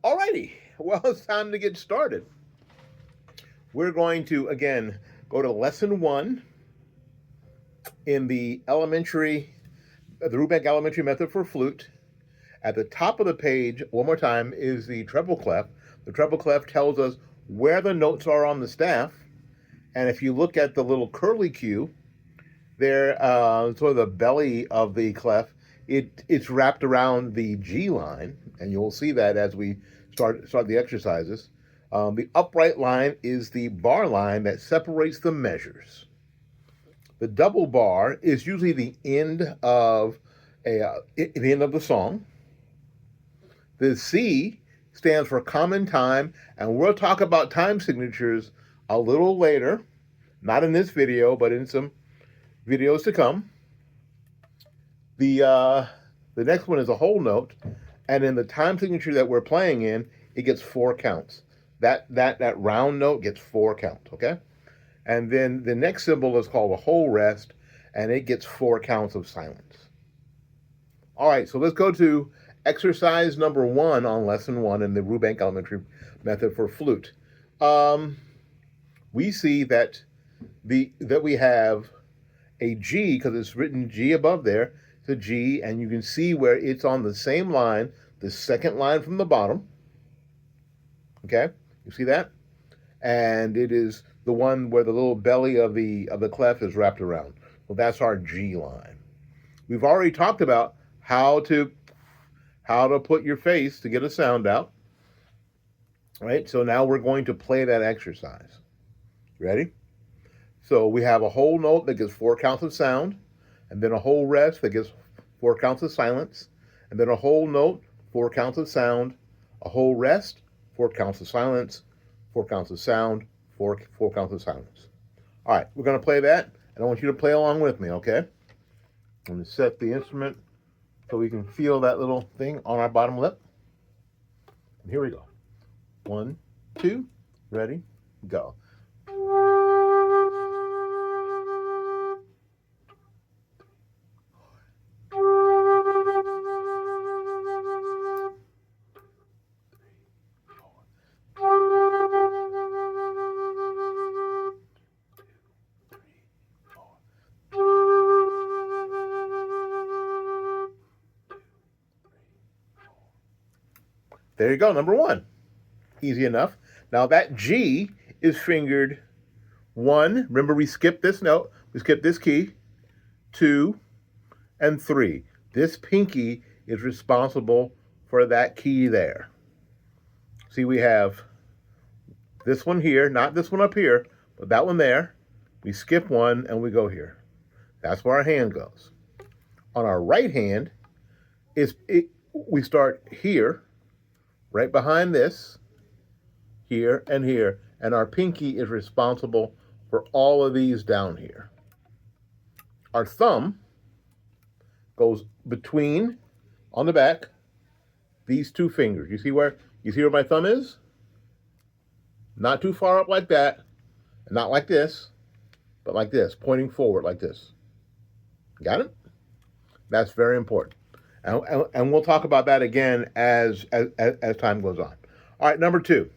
Alrighty, well, it's time to get started. We're going to, again, go to lesson 1 in the Rubank elementary method for flute. At the top of the page, one more time, is the treble clef. The treble clef tells us where the notes are on the staff. And if you look at the little curly Q, there, sort of the belly of the clef, it's wrapped around the G line, and you'll see that as we start the exercises. The upright line is the bar line that separates the measures. The double bar is usually the end of the song. The C stands for common time, and we'll talk about time signatures a little later, not in this video, but in some videos to come. The next one is a whole note, and in the time signature that we're playing in, it gets 4 counts. That round note gets 4 counts, okay? And then the next symbol is called a whole rest, and it gets 4 counts of silence. All right, so let's go to exercise number 1 on lesson 1 in the Rubank elementary method for flute. We see that we have a G, because it's written G above there. It's a G, and you can see where it's on the same line, the second line from the bottom. Okay, you see that? And it is the one where the little belly of the clef is wrapped around. Well, that's our G line. We've already talked about how to put your face to get a sound out. All right, so now we're going to play that exercise. Ready? So we have a whole note that gets 4 counts of sound, and then a whole rest that gets 4 counts of silence, and then a whole note, 4 counts of sound, a whole rest, 4 counts of silence, 4 counts of sound, 4 counts of silence. All right, we're going to play that, and I want you to play along with me, okay? I'm going to set the instrument so we can feel that little thing on our bottom lip. And here we go. 1, 2, ready, go. There you go, number 1. Easy enough. Now that G is fingered 1. Remember, we skipped this note. We skipped this key. 2 and 3. This pinky is responsible for that key there. See, we have this one here, not this one up here, but that one there. We skip 1 and we go here. That's where our hand goes. On our right hand, we start here, right behind this, here and here, and our pinky is responsible for all of these down here. Our thumb goes between, on the back, these 2 fingers. You see where my thumb is? Not too far up like that, and not like this, but like this, pointing forward like this. Got it? That's very important. And we'll talk about that again as time goes on. All right, number two.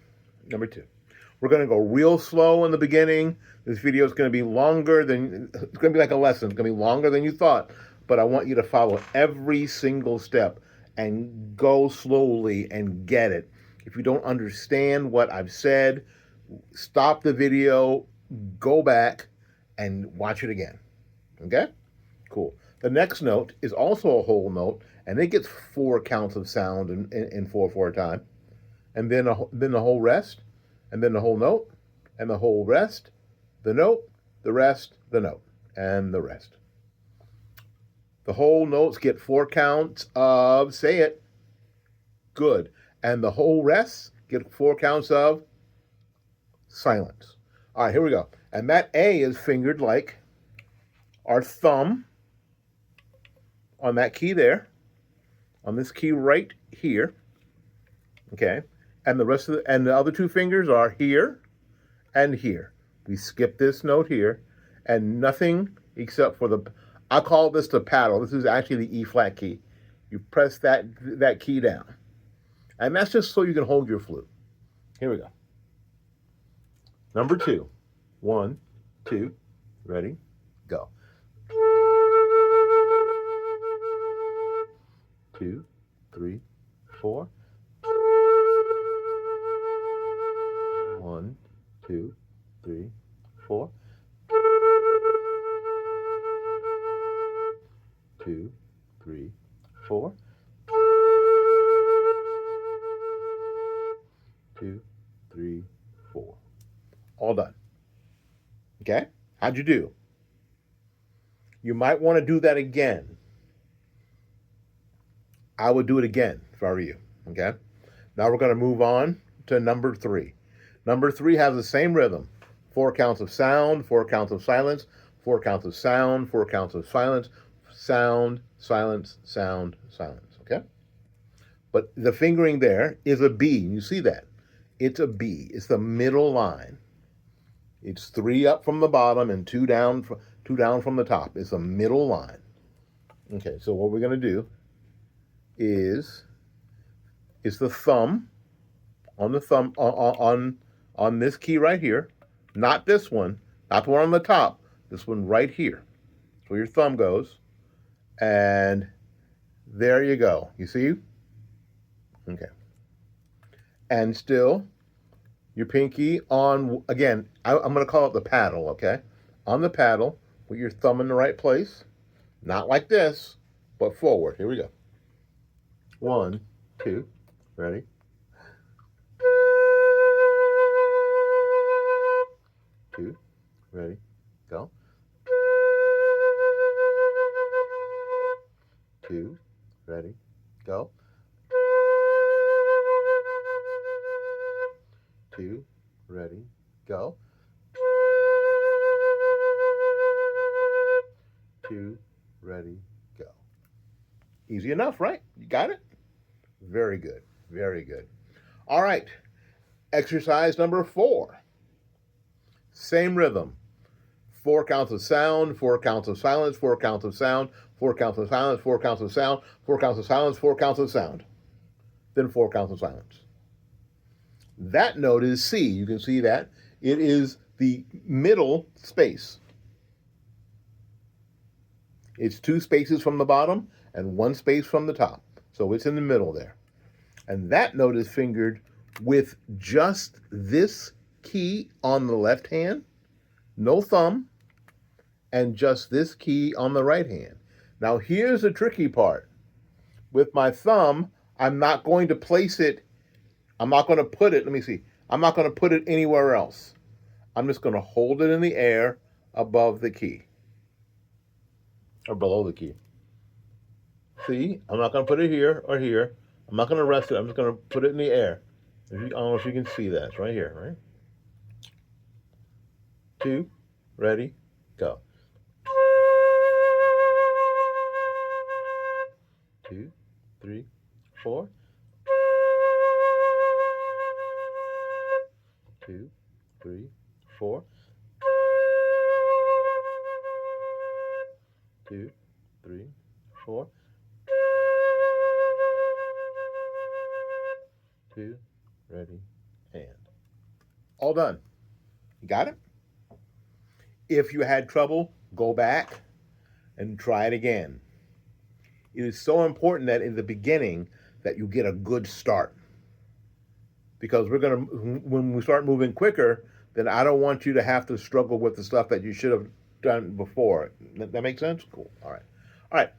We're going to go real slow in the beginning. This video is going to be longer than, it's going to be like a lesson. It's going to be longer than you thought. But I want you to follow every single step and go slowly and get it. If you don't understand what I've said, stop the video, go back, and watch it again. Okay? Cool. The next note is also a whole note, and it gets 4 counts of sound in 4/4 time. And then the whole rest, and then the whole note, and the whole rest, the note, the rest, the note, and the rest. The whole notes get 4 counts of, say it, good. And the whole rests get 4 counts of silence. All right, here we go. And that A is fingered like our thumb on that key there, on this key right here, okay? And the rest of the other 2 fingers are here and here. We skip this note here, and nothing except for I call this the paddle. This is actually the E flat key. You press that key down. And that's just so you can hold your flute. Here we go. Number 2. 1, 2, ready, go. 2, 3, 4. 1, 2, 3, 4. 2, 3, 4. 2, 3, 4. All done. Okay? How'd you do? You might want to do that again. I would do it again if I were you. Okay? Now we're going to move on to number 3. Number 3 has the same rhythm. 4 counts of sound, 4 counts of silence, 4 counts of sound, 4 counts of silence, sound, silence, sound, silence. Okay? But the fingering there is a B. You see that? It's a B. It's the middle line. It's 3 up from the bottom and 2 down from the top. It's a middle line. Okay, so what we're going to do is the thumb on the thumb on this key right here, not this one, not the one on the top, this one right here. So your thumb goes, and there you go. You see? Okay. And still, your pinky on, again, I'm going to call it the paddle, okay? On the paddle, put your thumb in the right place. Not like this, but forward. Here we go. 1, 2, ready? 2, ready, go. 2, ready, go. 2, ready, go. 2, ready, go. Easy enough, right? You got it? Very good. Very good. All right. Exercise number 4. Same rhythm. 4 counts of sound, 4 counts of silence, 4 counts of sound, 4 counts of silence, 4 counts of sound, 4 counts of silence, 4 counts of sound. Then 4 counts of silence. That note is C. You can see that. It is the middle space. It's 2 spaces from the bottom and 1 space from the top. So it's in the middle there. And that note is fingered with just this key on the left hand, no thumb, and just this key on the right hand. Now here's the tricky part. With my thumb, I'm not going to place it, I'm not going to put it, let me see, I'm not going to put it anywhere else. I'm just going to hold it in the air above the key. Or below the key. See, I'm not going to put it here or here. I'm not going to rest it, I'm just going to put it in the air. I don't know if you can see that. It's right here, right? 2, ready, go. 2, 3, 4. 2, 3, 4. 2, 3, 4. 2, ready, and. All done. You got it? If you had trouble, go back and try it again. It is so important that in the beginning that you get a good start. Because when we start moving quicker, then I don't want you to have to struggle with the stuff that you should have done before. That makes sense? Cool. All right. All right.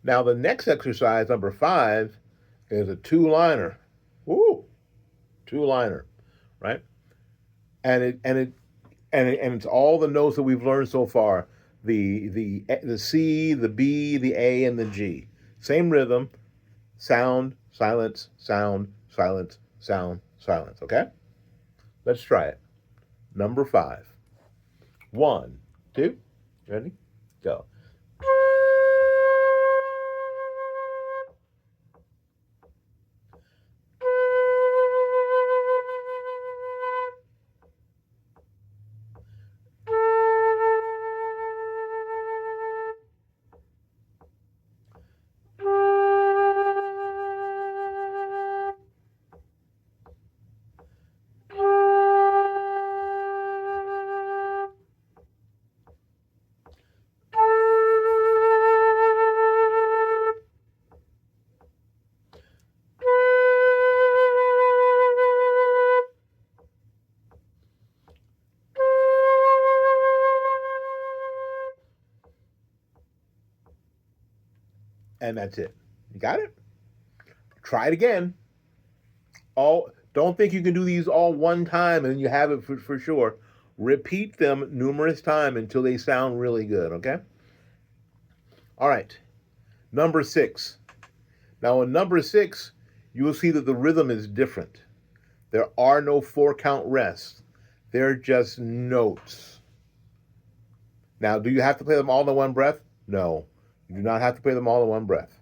Now the next exercise, number 5, is a 2-liner. Woo! 2-liner, right? And it's all the notes that we've learned so far. The C, the B, the A, and the G. Same rhythm, sound, silence, sound, silence, sound, silence. Okay? Let's try it. Number 5. 1, 2, ready, go. And that's it. You got it? Try it again. Don't think you can do these all one time and you have it for sure. Repeat them numerous times until they sound really good, okay? All right. Number 6. Now in number 6, you will see that the rhythm is different. There are no 4-count rests. They're just notes. Now, do you have to play them all in one breath? No. You do not have to play them all in one breath.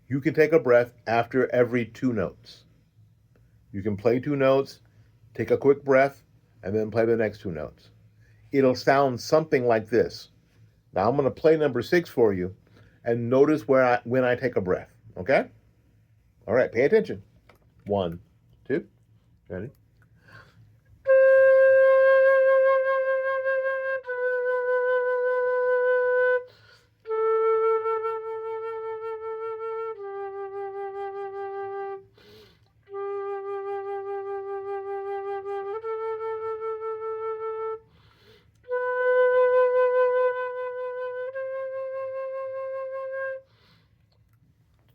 You can take a breath after every 2 notes. You can play 2 notes, take a quick breath, and then play the next 2 notes. It'll sound something like this. Now I'm going to play number 6 for you, and notice when I take a breath, okay? All right, pay attention. 1, 2, ready?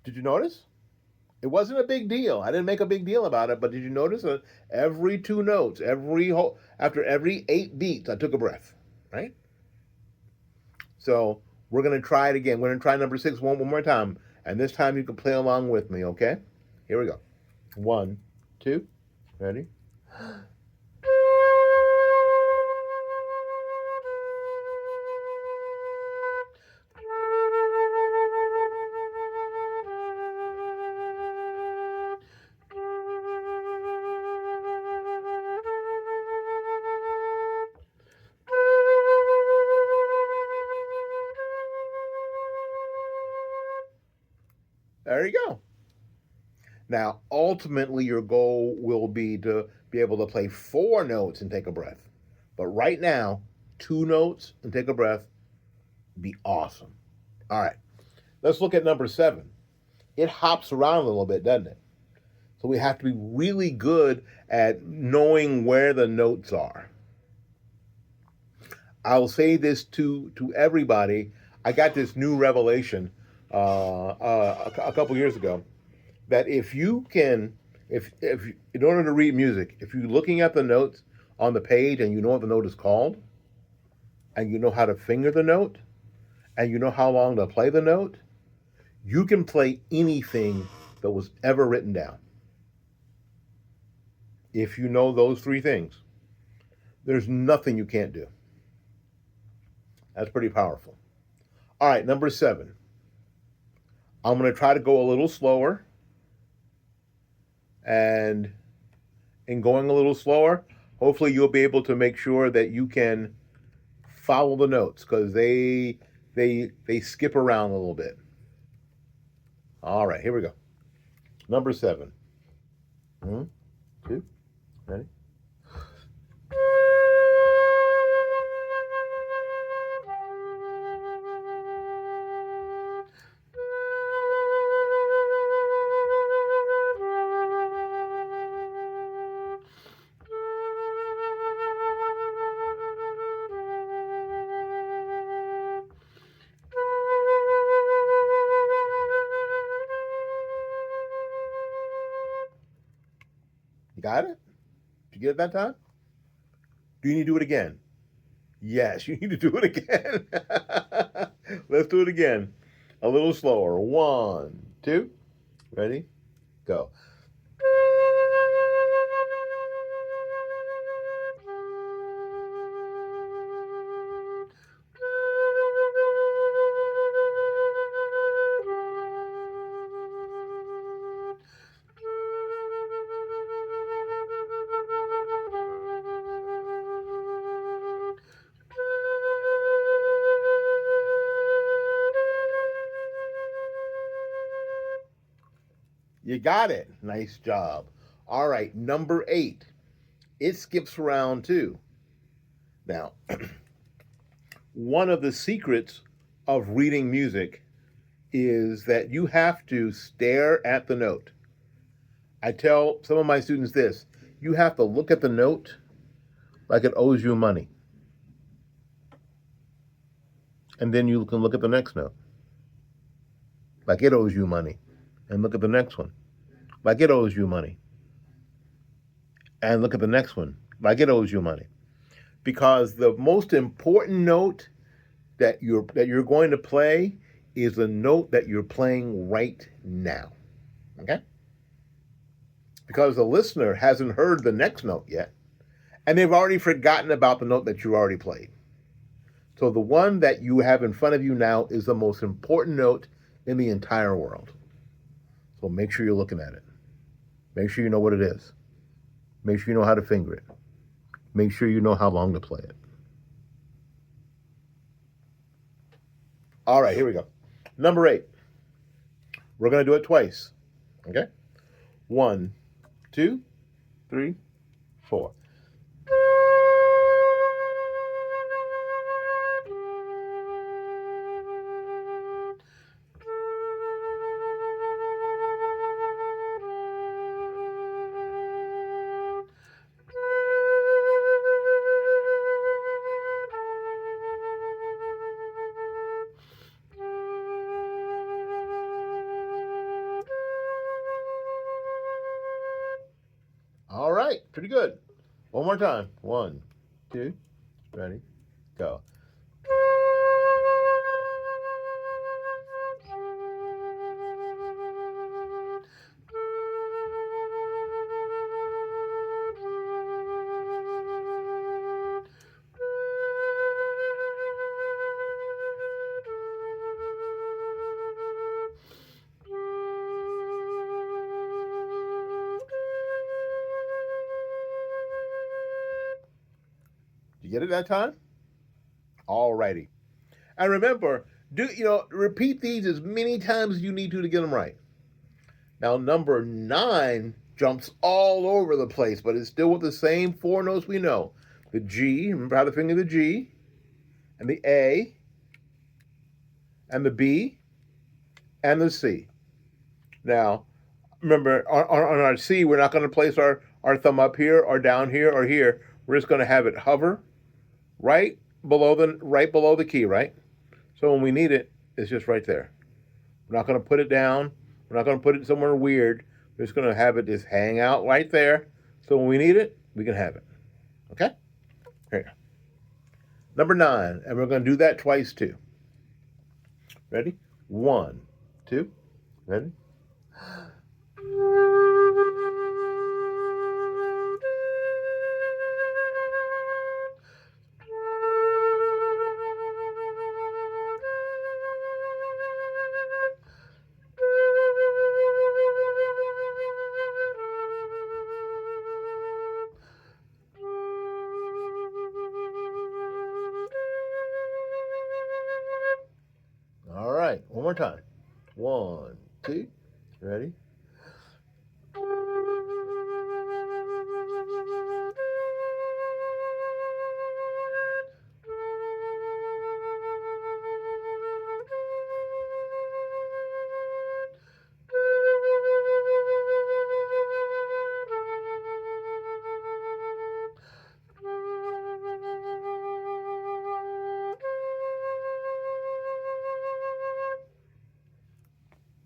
Did you notice? It wasn't a big deal. I didn't make a big deal about it, but did you notice that every 2 notes, after every 8 beats, I took a breath, right? So we're going to try it again. We're going to try number 6 one more time, and this time you can play along with me, okay? Here we go. 1, 2, ready? There you go. Now, ultimately, your goal will be to be able to play 4 notes and take a breath. But right now, 2 notes and take a breath be awesome. All right, let's look at number 7. It hops around a little bit, doesn't it? So we have to be really good at knowing where the notes are. I'll say this to everybody. I got this new revelation a couple years ago that if in order to read music, if you're looking at the notes on the page and you know what the note is called, and you know how to finger the note, and you know how long to play the note, you can play anything that was ever written down. If you know those 3 things, there's nothing you can't do. That's pretty powerful. All right, number 7. I'm going to try to go a little slower. And in going a little slower, hopefully you'll be able to make sure that you can follow the notes because they skip around a little bit. All right, here we go. Number 7. 1, 2, ready? You got it? Did you get it that time? Do you need to do it again? Yes, you need to do it again. Let's do it again. A little slower. 1, 2, ready? Go. You got it. Nice job. All right, number 8. It skips around too. Now, one of the secrets of reading music is that you have to stare at the note. I tell some of my students this: you have to look at the note like it owes you money. And then you can look at the next note like it owes you money. And look at the next one, like it owes you money. And look at the next one, like it owes you money. Because the most important note that you're going to play is the note that you're playing right now. Okay? Because the listener hasn't heard the next note yet, and they've already forgotten about the note that you already played. So the one that you have in front of you now is the most important note in the entire world. So make sure you're looking at it. Make sure you know what it is. Make sure you know how to finger it. Make sure you know how long to play it. All right, here we go. Number 8. We're going to do it twice. Okay? 1, 2, 3, 4. All right, pretty good. One more time. 1, 2, ready, go. Did you get it that time? All righty. And remember, repeat these as many times as you need to get them right. Now, number 9 jumps all over the place, but it's still with the same 4 notes we know. The G, remember how to finger the G, and the A, and the B, and the C. Now, remember, on our C, we're not going to place our thumb up here or down here or here. We're just going to have it hover right below the key, right? So when we need it, it's just right there. We're not going to put it down. We're not going to put it somewhere weird. We're just going to have it just hang out right there. So when we need it, we can have it. Okay? Here. Number 9, and we're going to do that twice too. Ready? 1, 2, ready? All right, one more time. 1, 2, ready?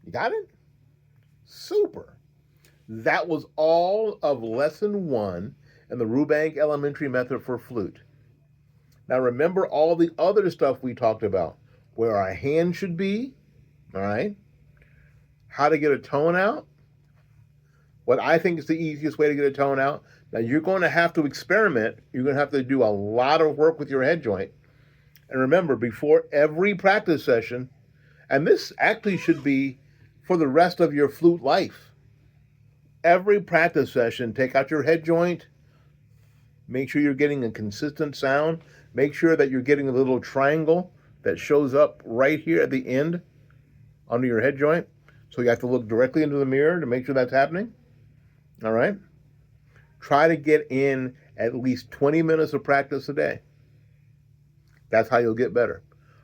You got it? Super. That was all of lesson 1 in the Rubank elementary method for flute. Now remember all the other stuff we talked about, where our hand should be, all right? How to get a tone out. What I think is the easiest way to get a tone out. Now you're going to have to experiment. You're going to have to do a lot of work with your head joint. And remember, before every practice session, and this actually should be for the rest of your flute life. Every practice session, take out your head joint. Make sure you're getting a consistent sound. Make sure that you're getting a little triangle that shows up right here at the end under your head joint. So you have to look directly into the mirror to make sure that's happening. All right? Try to get in at least 20 minutes of practice a day. That's how you'll get better.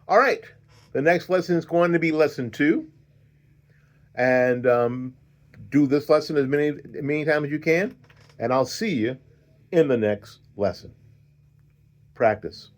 All right. The next lesson is going to be lesson 2. And do this lesson as many times as you can. And I'll see you in the next lesson. Practice.